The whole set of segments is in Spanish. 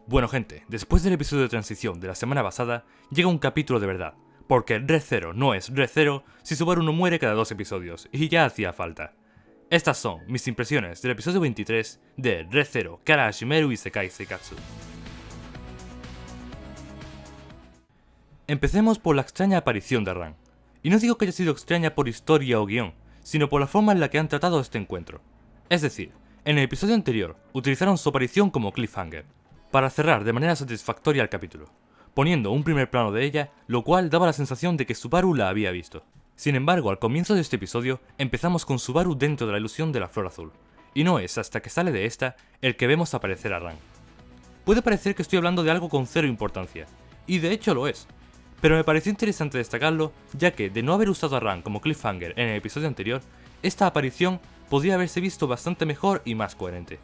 Bueno gente, después del episodio de transición de la semana pasada, llega un capítulo de verdad, porque Re:Zero no es Re:Zero si Subaru no muere cada 2 episodios, y ya hacía falta. Estas son mis impresiones del episodio 23 de Re:Zero Kara Hashimeru Isekai Seikatsu. Empecemos por la extraña aparición de Ran. Y no digo que haya sido extraña por historia o guión, sino por la forma en la que han tratado este encuentro. Es decir, en el episodio anterior utilizaron su aparición como cliffhanger, para cerrar de manera satisfactoria el capítulo, poniendo un primer plano de ella, lo cual daba la sensación de que Subaru la había visto. Sin embargo, al comienzo de este episodio, empezamos con Subaru dentro de la ilusión de la flor azul, y no es hasta que sale de esta el que vemos aparecer a Ran. Puede parecer que estoy hablando de algo con cero importancia, y de hecho lo es, pero me pareció interesante destacarlo, ya que de no haber usado a Ran como cliffhanger en el episodio anterior, esta aparición podría haberse visto bastante mejor y más coherente.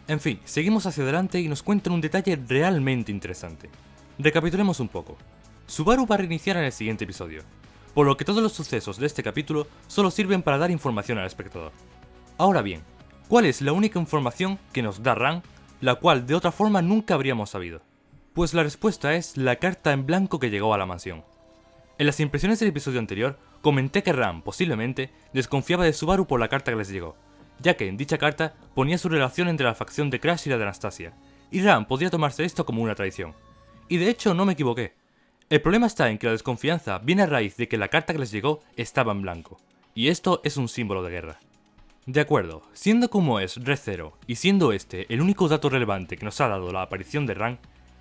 En fin, seguimos hacia adelante y nos cuentan un detalle realmente interesante. Recapitulemos un poco. Subaru va a reiniciar en el siguiente episodio, por lo que todos los sucesos de este capítulo solo sirven para dar información al espectador. Ahora bien, ¿cuál es la única información que nos da Ran, la cual de otra forma nunca habríamos sabido? Pues la respuesta es la carta en blanco que llegó a la mansión. En las impresiones del episodio anterior, comenté que Ran, posiblemente, desconfiaba de Subaru por la carta que les llegó, ya que en dicha carta ponía su relación entre la facción de Crash y la de Anastasia, y Ran podría tomarse esto como una traición. Y de hecho no me equivoqué. El problema está en que la desconfianza viene a raíz de que la carta que les llegó estaba en blanco, y esto es un símbolo de guerra. De acuerdo, siendo como es Re:Zero, y siendo este el único dato relevante que nos ha dado la aparición de Ran,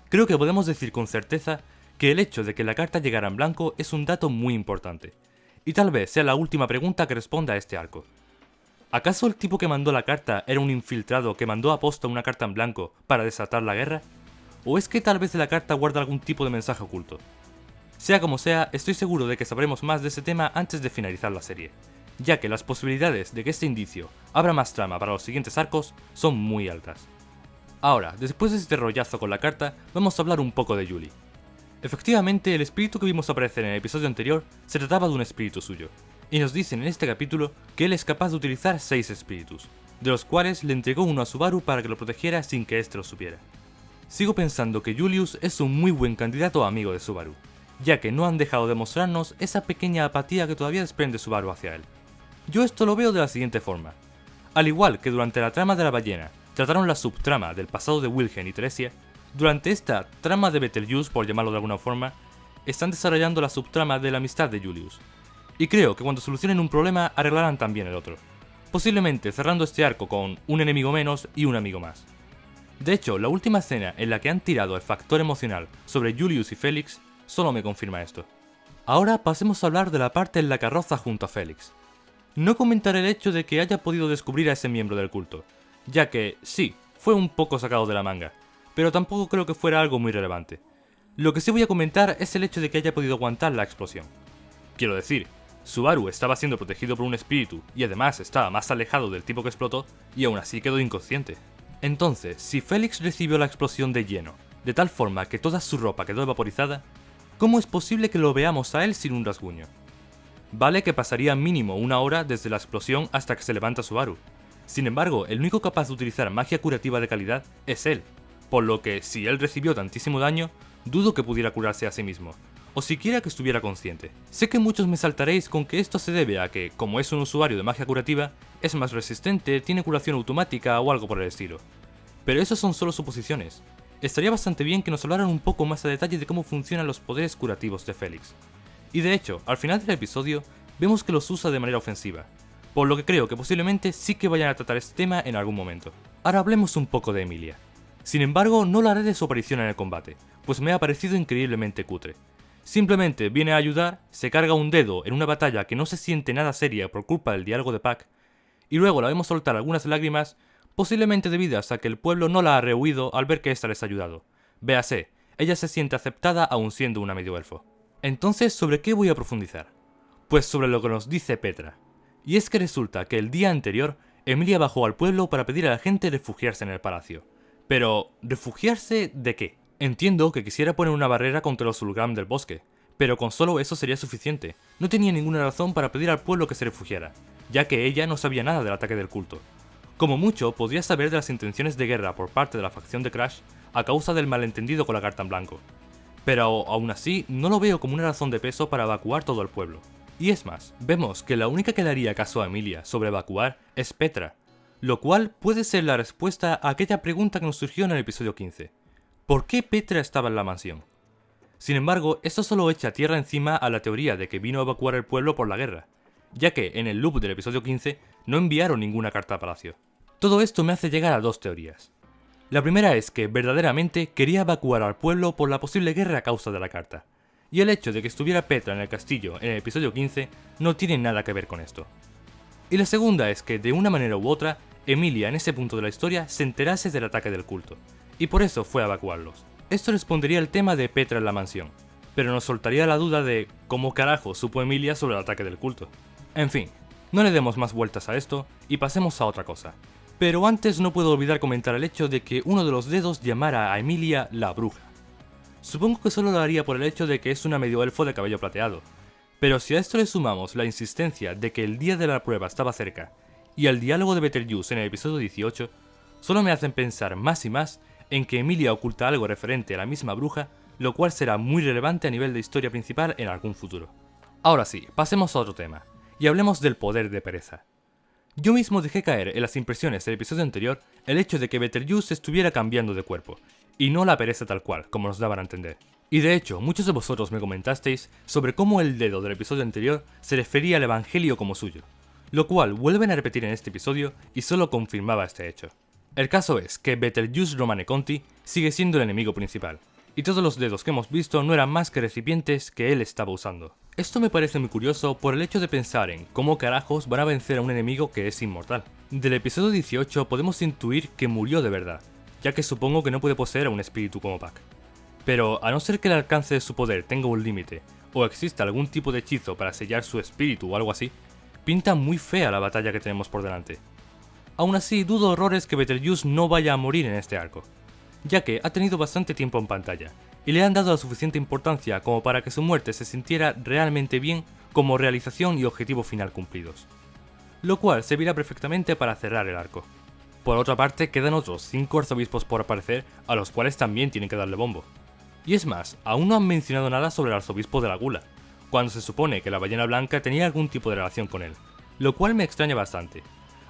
creo que podemos decir con certeza que el hecho de que la carta llegara en blanco es un dato muy importante, y tal vez sea la última pregunta que responda a este arco. ¿Acaso el tipo que mandó la carta era un infiltrado que mandó a posta una carta en blanco para desatar la guerra? ¿O es que tal vez la carta guarda algún tipo de mensaje oculto? Sea como sea, estoy seguro de que sabremos más de ese tema antes de finalizar la serie, ya que las posibilidades de que este indicio abra más trama para los siguientes arcos son muy altas. Ahora, después de este rollazo con la carta, vamos a hablar un poco de Yuli. Efectivamente, el espíritu que vimos aparecer en el episodio anterior se trataba de un espíritu suyo, y nos dicen en este capítulo que él es capaz de utilizar 6 espíritus, de los cuales le entregó uno a Subaru para que lo protegiera sin que éste lo supiera. Sigo pensando que Julius es un muy buen candidato a amigo de Subaru, ya que no han dejado de mostrarnos esa pequeña apatía que todavía desprende Subaru hacia él. Yo esto lo veo de la siguiente forma. Al igual que durante la trama de la ballena trataron la subtrama del pasado de Wilhelm y Teresia, durante esta trama de Betelgeuse, por llamarlo de alguna forma, están desarrollando la subtrama de la amistad de Julius. Y creo que cuando solucionen un problema arreglarán también el otro, posiblemente cerrando este arco con un enemigo menos y un amigo más. De hecho, la última escena en la que han tirado el factor emocional sobre Julius y Felix solo me confirma esto. Ahora pasemos a hablar de la parte en la carroza junto a Felix. No comentaré el hecho de que haya podido descubrir a ese miembro del culto, ya que, sí, fue un poco sacado de la manga, pero tampoco creo que fuera algo muy relevante. Lo que sí voy a comentar es el hecho de que haya podido aguantar la explosión. Quiero decir, Subaru estaba siendo protegido por un espíritu y además estaba más alejado del tipo que explotó y aún así quedó inconsciente. Entonces, si Felix recibió la explosión de lleno, de tal forma que toda su ropa quedó vaporizada, ¿cómo es posible que lo veamos a él sin un rasguño? Vale que pasaría mínimo 1 hora desde la explosión hasta que se levanta Subaru. Sin embargo, el único capaz de utilizar magia curativa de calidad es él, por lo que si él recibió tantísimo daño, dudo que pudiera curarse a sí mismo, o siquiera que estuviera consciente. Sé que muchos me saltaréis con que esto se debe a que, como es un usuario de magia curativa, es más resistente, tiene curación automática o algo por el estilo. Pero eso son solo suposiciones. Estaría bastante bien que nos hablaran un poco más a detalle de cómo funcionan los poderes curativos de Felix. Y de hecho, al final del episodio, vemos que los usa de manera ofensiva, por lo que creo que posiblemente sí que vayan a tratar este tema en algún momento. Ahora hablemos un poco de Emilia. Sin embargo, no hablaré de su aparición en el combate, pues me ha parecido increíblemente cutre. Simplemente viene a ayudar, se carga un dedo en una batalla que no se siente nada seria por culpa del diálogo de Pac, y luego la vemos soltar algunas lágrimas, posiblemente debidas a que el pueblo no la ha rehuido al ver que ésta les ha ayudado. Véase, ella se siente aceptada aun siendo una medio elfo. Entonces, ¿sobre qué voy a profundizar? Pues sobre lo que nos dice Petra. Y es que resulta que el día anterior, Emilia bajó al pueblo para pedir a la gente refugiarse en el palacio. Pero, ¿refugiarse de qué? Entiendo que quisiera poner una barrera contra los Zul'Gram del bosque, pero con solo eso sería suficiente. No tenía ninguna razón para pedir al pueblo que se refugiara, ya que ella no sabía nada del ataque del culto. Como mucho, podría saber de las intenciones de guerra por parte de la facción de Crash a causa del malentendido con la carta en blanco. Pero aún así, no lo veo como una razón de peso para evacuar todo el pueblo. Y es más, vemos que la única que le haría caso a Emilia sobre evacuar es Petra, lo cual puede ser la respuesta a aquella pregunta que nos surgió en el episodio 15. ¿Por qué Petra estaba en la mansión? Sin embargo, esto solo echa tierra encima a la teoría de que vino a evacuar el pueblo por la guerra, ya que en el loop del episodio 15 no enviaron ninguna carta a palacio. Todo esto me hace llegar a dos teorías. La primera es que verdaderamente quería evacuar al pueblo por la posible guerra a causa de la carta, y el hecho de que estuviera Petra en el castillo en el episodio 15 no tiene nada que ver con esto. Y la segunda es que de una manera u otra, Emilia en ese punto de la historia se enterase del ataque del culto, y por eso fue a evacuarlos. Esto respondería al tema de Petra en la mansión, pero nos soltaría la duda de cómo carajo supo Emilia sobre el ataque del culto. En fin, no le demos más vueltas a esto y pasemos a otra cosa. Pero antes no puedo olvidar comentar el hecho de que uno de los dedos llamara a Emilia la bruja. Supongo que solo lo haría por el hecho de que es una medio elfo de cabello plateado, pero si a esto le sumamos la insistencia de que el día de la prueba estaba cerca y el diálogo de Betelgeuse en el episodio 18, solo me hacen pensar más y más en que Emilia oculta algo referente a la misma bruja, lo cual será muy relevante a nivel de historia principal en algún futuro. Ahora sí, pasemos a otro tema, y hablemos del poder de pereza. Yo mismo dejé caer en las impresiones del episodio anterior el hecho de que Betelgeuse estuviera cambiando de cuerpo, y no la pereza tal cual, como nos daban a entender. Y de hecho, muchos de vosotros me comentasteis sobre cómo el dedo del episodio anterior se refería al Evangelio como suyo, lo cual vuelven a repetir en este episodio y solo confirmaba este hecho. El caso es que Betelgeuse Romane Conti sigue siendo el enemigo principal, y todos los dedos que hemos visto no eran más que recipientes que él estaba usando. Esto me parece muy curioso por el hecho de pensar en cómo carajos van a vencer a un enemigo que es inmortal. Del episodio 18 podemos intuir que murió de verdad, ya que supongo que no puede poseer a un espíritu como Pac. Pero a no ser que el alcance de su poder tenga un límite, o exista algún tipo de hechizo para sellar su espíritu o algo así, pinta muy fea la batalla que tenemos por delante. Aún así, dudo horrores que Betelgeuse no vaya a morir en este arco, ya que ha tenido bastante tiempo en pantalla, y le han dado la suficiente importancia como para que su muerte se sintiera realmente bien como realización y objetivo final cumplidos, lo cual servirá perfectamente para cerrar el arco. Por otra parte, quedan otros 5 arzobispos por aparecer a los cuales también tienen que darle bombo. Y es más, aún no han mencionado nada sobre el arzobispo de la Gula, cuando se supone que la ballena blanca tenía algún tipo de relación con él, lo cual me extraña bastante,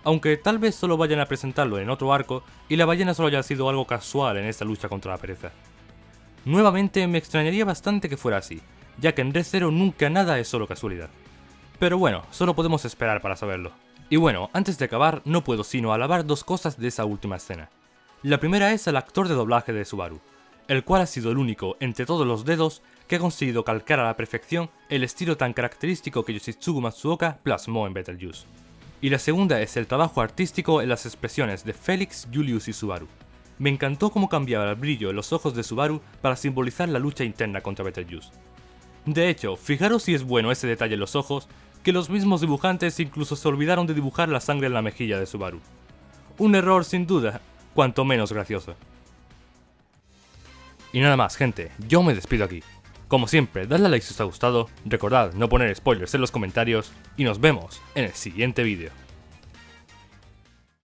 aunque tal vez solo vayan a presentarlo en otro arco y la ballena solo haya sido algo casual en esta lucha contra la pereza. Nuevamente me extrañaría bastante que fuera así, ya que en Re:Zero nunca nada es solo casualidad. Pero bueno, solo podemos esperar para saberlo. Y bueno, antes de acabar no puedo sino alabar dos cosas de esa última escena. La primera es el actor de doblaje de Subaru, el cual ha sido el único entre todos los dedos que ha conseguido calcar a la perfección el estilo tan característico que Yoshitsugu Matsuoka plasmó en Betelgeuse. Y la segunda es el trabajo artístico en las expresiones de Felix, Julius y Subaru. Me encantó cómo cambiaba el brillo en los ojos de Subaru para simbolizar la lucha interna contra Betelgeuse. De hecho, fijaros si es bueno ese detalle en los ojos, que los mismos dibujantes incluso se olvidaron de dibujar la sangre en la mejilla de Subaru. Un error sin duda, cuanto menos gracioso. Y nada más, gente, yo me despido aquí. Como siempre, dadle a like si os ha gustado, recordad no poner spoilers en los comentarios y nos vemos en el siguiente vídeo.